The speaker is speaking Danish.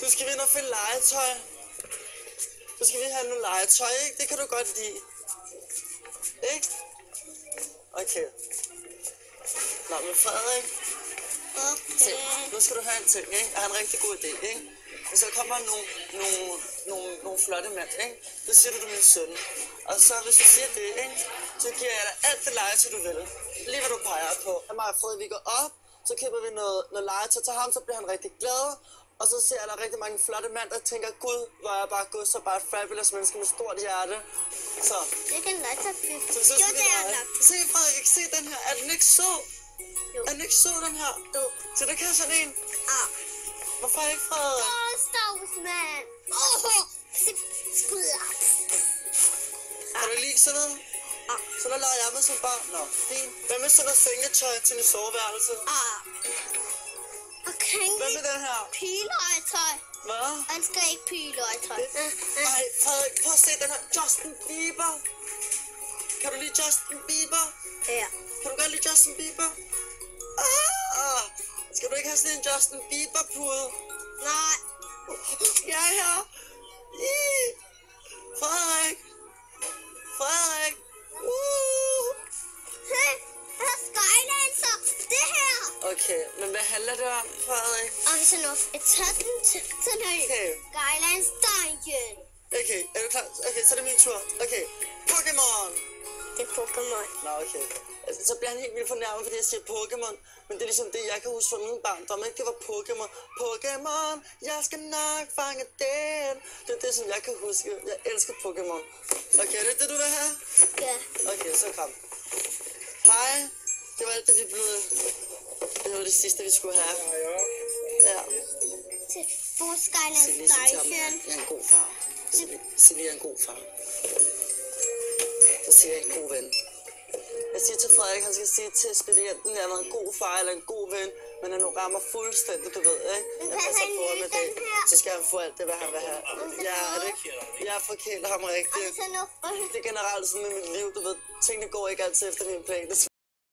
Nu skal vi ind og finde legetøj. Nu skal vi have noget legetøj, ikke? Det kan du godt lide. Ikke? Okay. Nå, men Frederik. Okay. Se, nu skal du have en ting, ikke? Jeg har en rigtig god idé, ikke? Hvis der kommer nogle flotte mænd, ikke? Så siger du, du er min søn. Og så hvis du siger det, ikke? Så giver jeg dig alt det legetøj, du vil. Lige hvad du peger på. Og mig og Frederik, vi går op. Så køber vi noget legetøj til ham, så bliver han rigtig glad. Og så ser jeg, der rigtig mange flotte mænd, der tænker, gud, hvor er jeg bare gået, så bare et fabulous menneske med stort hjerte. Så. Det kan legetøj. Så Jo, det er nok. Se, Frederik, se den her. Er den ikke så? Jo. Er den ikke så, den her? Jo. Så der kan sådan en. Ah. Hvorfor ikke, Frederik? Stavsmand. Skud op. Kan du lide sådan noget? Så der lader jeg med som barn. Nå, fint. Hvad med sådan noget sengetøj til min soveværelse? Okay. Hvad med den her? Piløgetøj. Hvad? Han skal ikke piløgetøj. Ej, Frederik, prøv at se den her. Justin Bieber. Kan du lide Justin Bieber? Ja. Kan du godt lide Justin Bieber? Skal du ikke have sådan en Justin Bieber-pude? Nej. Jeg er her. Frederik. Frederik. Hey, her er Skylancer. Det her. Okay, men hvad handler det om, Frederik? Og vi skal nu tage den til den her. Okay. Skylands Dungeon. Okay, er du klar? Okay, så er det min tur. Okay, Pokémon. Det er Pokémon. Nå, okay. Altså, så bliver han helt vildt fornærmet, fordi jeg siger Pokémon. Men det er ligesom det, jeg kan huske fra min barndom, ikke? Det var Pokémon. Pokémon, jeg skal nok fange den. Det er det, som jeg kan huske. Jeg elsker Pokémon. Okay, er det det, du vil have? Ja. Okay, så kom. Hej. Det var alt det, vi blev... Det var det sidste, vi skulle have. Ja. Til Skylands Dungeon. Jeg er en god far. Silje er en god far. Så siger jeg en god ven. Jeg siger til Frederik, han skal sige til ekspedienten, at han er en god far eller en god ven, men han nu rammer fuldstændig, du ved, ikke? Jeg passer på ham i dag, så skal han få alt det, hvad han vil have. Er det ikke? Jeg forkæler ham rigtigt. Det er generelt sådan med mit liv, du ved, tingene går ikke altid efter min plan, desværre.